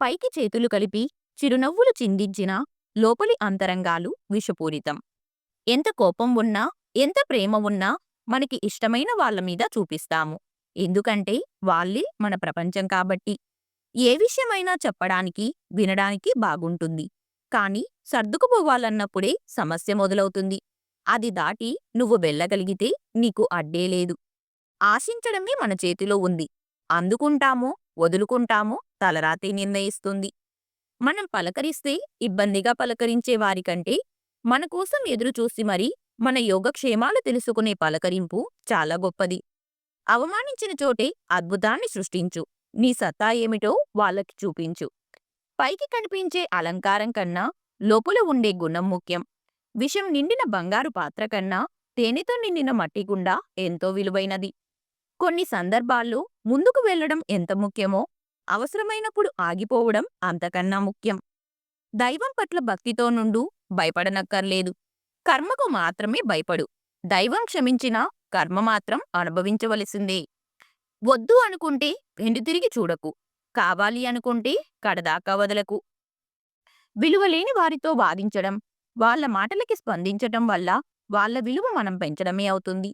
పైకి చేతులు కలిపి చిరునవ్వులు చిందించిన లోపలి అంతరంగాలు విషపూరితం. ఎంత కోపం ఉన్నా, ఎంత ప్రేమ ఉన్నా మనకి ఇష్టమైన వాళ్ళ మీద చూపిస్తాము. ఎందుకంటే వాళ్ళే మన ప్రపంచం కాబట్టి. ఏ విషయమైనా చెప్పడానికి, వినడానికి బాగుంటుంది. కానీ సర్దుకుపోవాలన్నప్పుడే సమస్య మొదలవుతుంది. అది దాటి నువ్వు వెళ్ళగలిగితే నీకు అడ్డే లేదు. ఆశించడమే మన చేతిలో ఉంది. అందుకుంటామో, వదులుకుంటామో తలరాతే నిర్ణయిస్తుంది. మనం పలకరిస్తే ఇబ్బందిగా పలకరించే వారికంటే, మన కోసం ఎదురుచూసి మరీ మన యోగక్షేమాలు తెలుసుకునే పలకరింపు చాలా గొప్పది. అవమానించిన చోటే అద్భుతాన్ని సృష్టించు. నీ సత్తా ఏమిటో వాళ్ళకి చూపించు. పైకి కనిపించే అలంకారం కన్నా లోపల ఉండే గుణం ముఖ్యం. విషం నిండిన బంగారు పాత్ర కన్నా తేనెతో నిండిన మట్టి కుండ ఎంతో విలువైనది. కొన్ని సందర్భాల్లో ముందుకు వెళ్ళడం ఎంత ముఖ్యమో, అవసరమైనప్పుడు ఆగిపోవడం అంతకన్నా ముఖ్యం. దైవం పట్ల భక్తితో నుండు, భయపడనక్కర్లేదు. కర్మకు మాత్రమే భయపడు. దైవం క్షమించినా కర్మ మాత్రం అనుభవించవలసిందే. వద్దు అనుకుంటే వెనుతిరిగి చూడకు. కావాలి అనుకుంటే కడదాకా వదలకు. విలువలేని వారితో వాదించడం, వాళ్ళ మాటలకి స్పందించటం వల్ల వాళ్ళ విలువ మనం పెంచడమే అవుతుంది.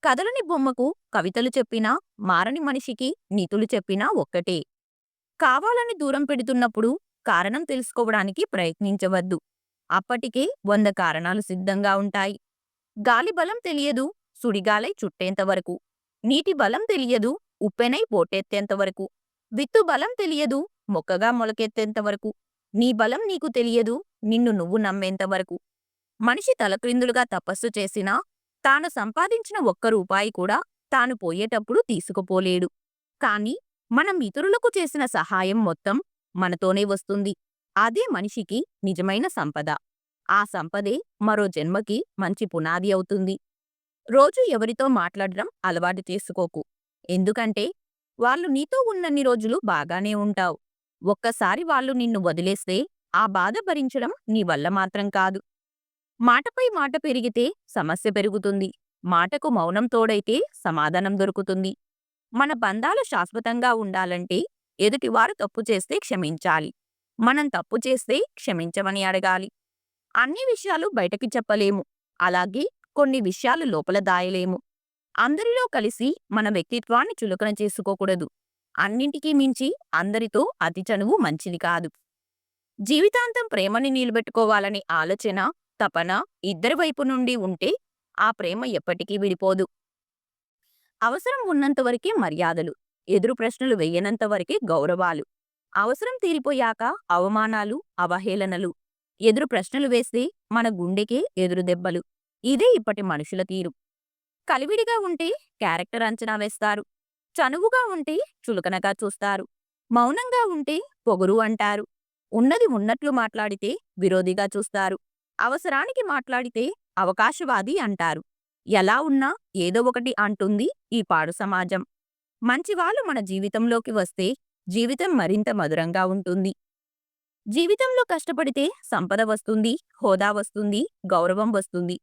కదలని బొమ్మకు కవితలు చెప్పినా, మారని మనిషికి నీతులు చెప్పినా ఒక్కటే. కావాలని దూరం పెడుతున్నప్పుడు కారణం తెలుసుకోవడానికి ప్రయత్నించవద్దు. అప్పటికే 100 కారణాలు సిద్ధంగా ఉంటాయి. గాలి బలం తెలియదు సుడిగాలై చుట్టేంతవరకు. నీటి బలం తెలియదు ఉప్పెనై పోటెత్తేంతవరకు. విత్తు బలం తెలియదు మొక్కగా మొలకెత్తేంతవరకు. నీ బలం నీకు తెలియదు నిన్ను నువ్వు నమ్మేంతవరకు. మనిషి తలక్రిందులుగా తపస్సు చేసినా తాను సంపాదించిన ఒక్క రూపాయి కూడా తాను పోయేటప్పుడు తీసుకుపోలేడు. కాని మనం ఇతరులకు చేసిన సహాయం మొత్తం మనతోనే వస్తుంది. అదే మనిషికి నిజమైన సంపద. ఆ సంపదే మరో జన్మకి మంచి పునాది అవుతుంది. రోజు ఎవరితో మాట్లాడడం అలవాటు చేసుకోకు. ఎందుకంటే వాళ్ళు నీతో ఉన్నన్ని రోజులు బాగానే ఉంటావు. ఒక్కసారి వాళ్ళు నిన్ను వదిలేస్తే ఆ బాధ భరించడం నీ వల్ల మాత్రం కాదు. మాటపై మాట పెరిగితే సమస్య పెరుగుతుంది. మాటకు మౌనం తోడైతే సమాధానం దొరుకుతుంది. మన బంధాలు శాశ్వతంగా ఉండాలంటే ఎదుటివారు తప్పు చేస్తే క్షమించాలి. మనం తప్పు చేస్తే క్షమించమని అడగాలి. అన్ని విషయాలు బయటకి చెప్పలేము. అలాగే కొన్ని విషయాలు లోపల దాయలేము. అందరిలో కలిసి మన వ్యక్తిత్వాన్ని చులకన చేసుకోకూడదు. అన్నింటికీ మించి అందరితో అతి చనువు మంచిది కాదు. జీవితాంతం ప్రేమని నిలబెట్టుకోవాలనే ఆలోచన, తపన ఇద్దరి వైపు నుండి ఉంటే ఆ ప్రేమ ఎప్పటికీ విడిపోదు. అవసరం ఉన్నంత వరకే మర్యాదలు, ఎదురు ప్రశ్నలు వెయ్యనంత వరకే గౌరవాలు. అవసరం తీరిపోయాక అవమానాలు, అవహేళనలు, ఎదురు ప్రశ్నలు వేస్తే మన గుండెకే ఎదురు దెబ్బలు. ఇదే ఇప్పటి మనుషుల తీరు. కలివిడిగా ఉంటే క్యారెక్టర్ అంచనా వేస్తారు. చనువుగా ఉంటే చులకనగా చూస్తారు. మౌనంగా ఉంటే పొగరు అంటారు. ఉన్నది ఉన్నట్లు మాట్లాడితే విరోధిగా చూస్తారు. అవసరానికి మాట్లాడితే అవకాశవాది అంటారు. ఎలా ఉన్నా ఏదో ఒకటి అంటుంది ఈ పాడు సమాజం. మంచివాళ్ళు మన జీవితంలోకి వస్తే జీవితం మరింత మధురంగా ఉంటుంది. జీవితంలో కష్టపడితే సంపద వస్తుంది, హోదా వస్తుంది, గౌరవం వస్తుంది.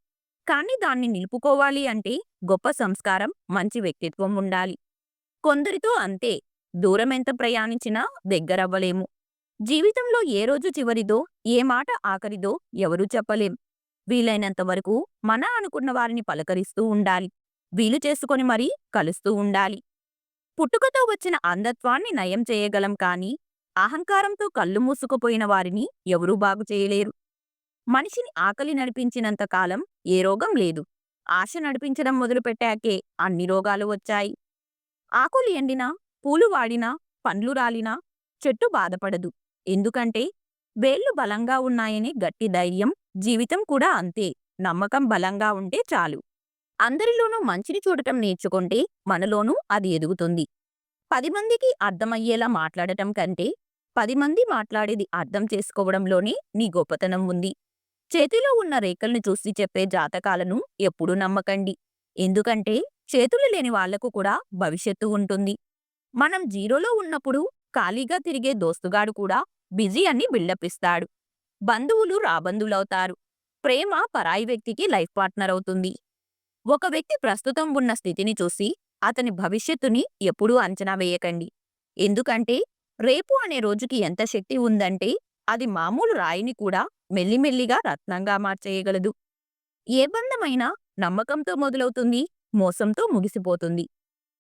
కానీ దాన్ని నిలుపుకోవాలి అంటే గొప్ప సంస్కారం, మంచి వ్యక్తిత్వం ఉండాలి. కొందరితో అంతే. దూరమెంత ప్రయాణించినా దగ్గరవ్వలేము. జీవితంలో ఏ రోజు చివరిదో, ఏ మాట ఆఖరిదో ఎవరూ చెప్పలేం. వీలైనంత వరకు మన అనుకున్న వారిని పలకరిస్తూ ఉండాలి. వీలు చేసుకొని మరీ కలుస్తూ ఉండాలి. పుట్టుకతో వచ్చిన అంధత్వాన్ని నయం చేయగలం కానీ అహంకారంతో కళ్ళు మూసుకుపోయిన వారిని ఎవరూ బాగు చేయలేరు. మనిషిని ఆకలి నడిపించినంత కాలం ఏ రోగం లేదు. ఆశ నడిపించడం మొదలుపెట్టాకే అన్ని రోగాలు వచ్చాయి. ఆకులు ఎండినా, పూలు వాడినా, పండ్లు రాలినా చెట్టు బాధపడదు. ఎందుకంటే వేళ్లు బలంగా ఉన్నాయనే గట్టి ధైర్యం. జీవితం కూడా అంతే. నమ్మకం బలంగా ఉంటే చాలు. అందరిలోనూ మంచిని చూడటం నేర్చుకుంటే మనలోనూ అది ఎదుగుతుంది. 10 మందికి అర్థమయ్యేలా మాట్లాడటం కంటే 10 మంది మాట్లాడేది అర్థం చేసుకోవడంలోనే నీ గొప్పతనం ఉంది. చేతిలో ఉన్న రేఖల్ని చూసి చెప్పే జాతకాలను ఎప్పుడూ నమ్మకండి. ఎందుకంటే చేతులు లేని వాళ్లకు కూడా భవిష్యత్తు ఉంటుంది. మనం జీరోలో ఉన్నప్పుడు ఖాళీగా తిరిగే దోస్తుగాడు కూడా బిజీ అని బిల్డప్ ఇస్తాడు. బంధువులు రాబంధువులవుతారు. ప్రేమ పరాయి వ్యక్తికి లైఫ్ పార్ట్నర్ అవుతుంది. ఒక వ్యక్తి ప్రస్తుతం ఉన్న స్థితిని చూసి అతని భవిష్యత్తుని ఎప్పుడూ అంచనా వేయకండి. ఎందుకంటే రేపు అనే రోజుకి ఎంత శక్తి ఉందంటే అది మామూలు రాయిని కూడా మెల్లిమెల్లిగా రత్నంగా మార్చేయగలదు. ఏ బంధమైనా నమ్మకంతో మొదలవుతుంది, మోసంతో ముగిసిపోతుంది.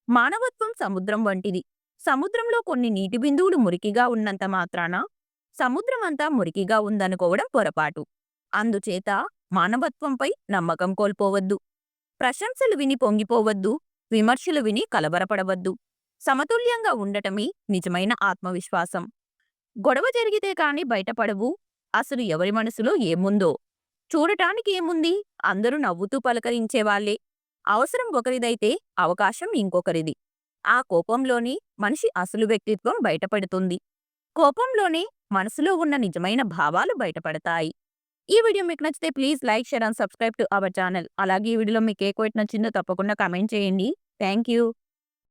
మానవత్వం సముద్రం వంటిది. సముద్రంలో కొన్ని నీటి బిందువులు మురికిగా ఉన్నంత మాత్రాన సముద్రమంతా మురికిగా ఉందనుకోవడం పొరపాటు. అందుచేత మానవత్వంపై నమ్మకం కోల్పోవద్దు. ప్రశంసలు విని పొంగిపోవద్దు. విమర్శలు విని కలవరపడవద్దు. సమతుల్యంగా ఉండటమే నిజమైన ఆత్మవిశ్వాసం. గొడవ జరిగితే కాని బయటపడవు. అసలు ఎవరి మనసులో ఏముందో చూడటానికి ఏముంది, అందరూ నవ్వుతూ పలకరించేవాళ్లే. అవసరం ఒకరిదైతే అవకాశం ఇంకొకరిది. ఆ కోపంలోనే మనిషి అసలు వ్యక్తిత్వం బయటపడుతుంది. కోపంలోనే మనసులో ఉన్న నిజమైన భావాలు బయటపడతాయి. ఈ వీడియో మీకు నచ్చితే please like, share and subscribe to our channel. అలాగే ఈ వీడియోలో మీకు ఏ క్వశ్చన్ నచ్చిందో తప్పకుండా కామెంట్ చేయండి. Thank you.